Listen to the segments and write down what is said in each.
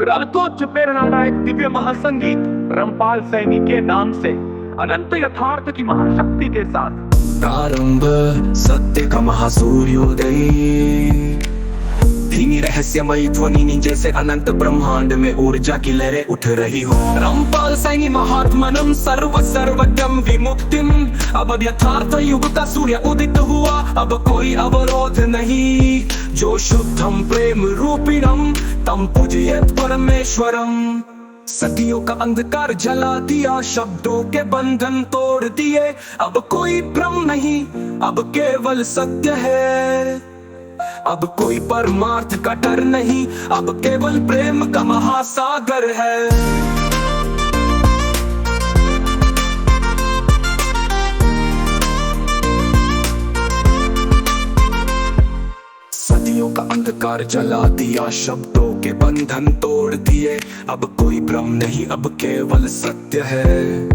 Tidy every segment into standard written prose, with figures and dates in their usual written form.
रातोच प्रेरणादायक एक दिव्य महासंगीत रामपाल सैनी के नाम से अनंत यथार्थ की महाशक्ति के साथ प्रारंभ सत्य का महासूर्योदय। धीमी रहस्यमयी ध्वनि जैसे अनंत ब्रह्मांड में ऊर्जा की लहरें उठ रही हो। रामपाल सैनी महात्मनम सर्वज्ञम विमुक्तिम। अब यथार्थ युग का सूर्य उदित हुआ, अब कोई अवरोध नहीं। जो शुद्धम प्रेम रूपिणम तम पूजयेत परमेश्वरम। सदियों का अंधकार जला दिया, शब्दों के बंधन तोड़ दिए। अब कोई भ्रम नहीं, अब केवल सत्य है। अब कोई परमार्थ का डर नहीं, अब केवल प्रेम का महासागर है। सदियों का अंधकार जला दिया, शब्दों के बंधन तोड़ दिए। अब कोई भ्रम नहीं, अब केवल सत्य है।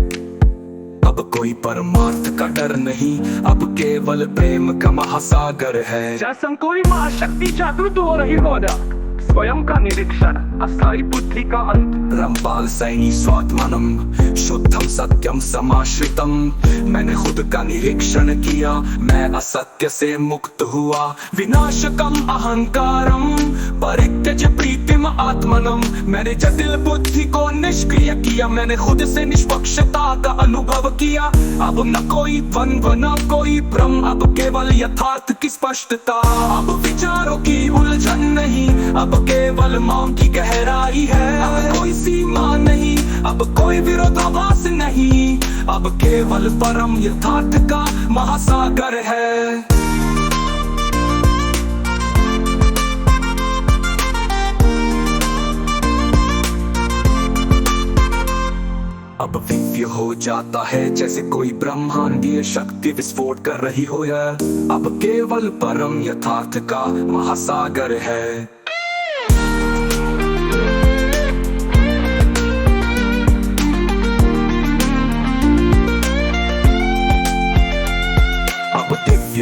अब कोई परमार्थ का डर नहीं, अब केवल प्रेम का महासागर है। जैसे कोई महाशक्ति जागृत हो रही हो ना, स्वयं का निरीक्षण अस्थायी बुद्धि का अंत। रामपाल सैनी स्वात्मानम शुद्धम सत्यम समाश्रितम। मैंने खुद का निरीक्षण किया, मैं असत्य से मुक्त हुआ। विनाशकम अहंकारम परित्यज्य प्रीतिम आत्मनम। मैंने जटिल बुद्धि को निष्क्रिय किया, मैंने खुद से निष्पक्षता का अनुभव किया। अब न कोई द्वंद्व न कोई भ्रम, अब केवल यथार्थ की स्पष्टता। अब विचारों की उलझन नहीं, अब केवल मौन की गहराई है। अब कोई सीमा नहीं, अब कोई विरोधाभास नहीं, अब केवल परम यथार्थ का महासागर है। अब दिव्य हो जाता है जैसे कोई ब्रह्मांडीय शक्ति विस्फोट कर रही हो। अब केवल परम यथार्थ का महासागर है।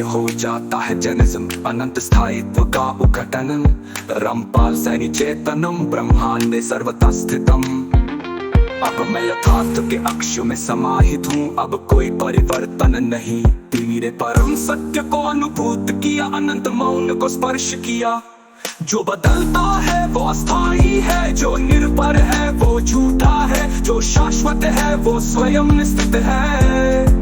हो जाता है जनिज्म अनंत स्थायित्व का उद्घाटन। रामपाल सैनी चेतनम ब्रह्मांड सर्वथा स्थितम। अब मैं यथार्थ के अक्षर में समाहित हूँ, अब कोई परिवर्तन नहीं। मेरे परम सत्य को अनुभूत किया, अनंत मौन को स्पर्श किया। जो बदलता है वो अस्थायी है, जो निर्भर है वो झूठा है, जो शाश्वत है वो स्वयं स्थित है।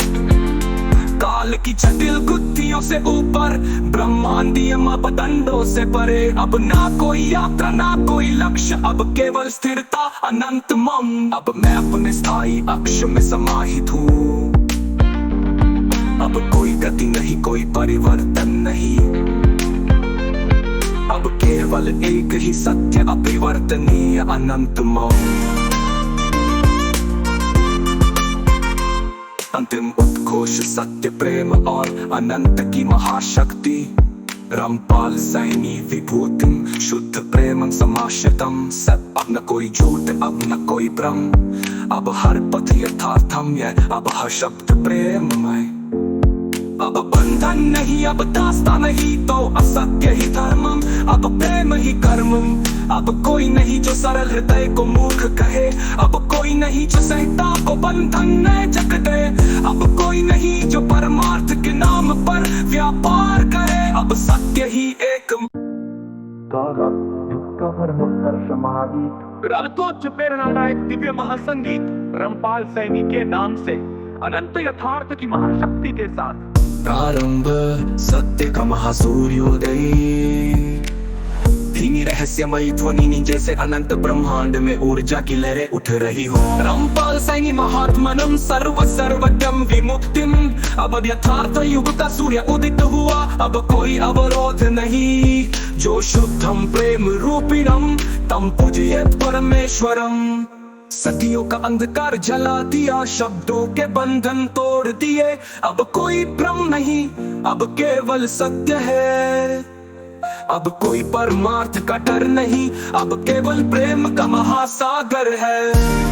काल की जटिल गुत्थियों से ऊपर, ब्रह्मांडीय मापदंडों से परे। अब ना कोई यात्रा ना कोई लक्ष्य, अब केवल स्थिरता अनंत मम। अब मैं अपने स्थायी अक्ष में समाहित हूँ। अब कोई गति नहीं, कोई परिवर्तन नहीं, अब केवल एक ही सत्य अपरिवर्तनीय अनंत मम। अंतिम उत्कोश सत्य प्रेम और अनंत की महाशक्ति। रामपाल सैनी विभूतिम शुद्ध प्रेम समाश्रितम। सब अब न कोई झूठ, अब न कोई भ्रम, अब हर पथ यथार्थम्य, अब हर शब्द प्रेममय। अब बंधन नहीं, अब दास्ता नहीं, तो असत्य ही धर्मम, अब प्रेम ही कर्मम। अब कोई नहीं जो सरल हृदय को मूर्ख कहे, अब कोई नहीं जो संहिता को बंधन न जक दे। अब कोई नहीं जो परमार्थ के नाम पर व्यापार करे, अब सत्य ही एक। रातोच प्रेरणादायक एक दिव्य महासंगीत रामपाल सैनी के नाम से अनंत यथार्थ की महाशक्ति के साथ प्रारंभ सत्य का महासूर्योदय। धीमी रहस्यमयी ध्वनि जैसे अनंत ब्रह्मांड में ऊर्जा की लहरें उठ रही हो। रामपाल सैनी महात्मनम सर्वज्ञम विमुक्तिम। अब यथार्थ युग का सूर्य उदित हुआ, अब कोई अवरोध नहीं। जो शुद्धम प्रेम रूपिणम तम पूजयेत परमेश्वरम। सदियों का अंधकार जला दिया, शब्दों के बंधन तोड़ दिए। अब कोई भ्रम नहीं, अब केवल सत्य है। अब कोई परमार्थ का डर नहीं, अब केवल प्रेम का महासागर है।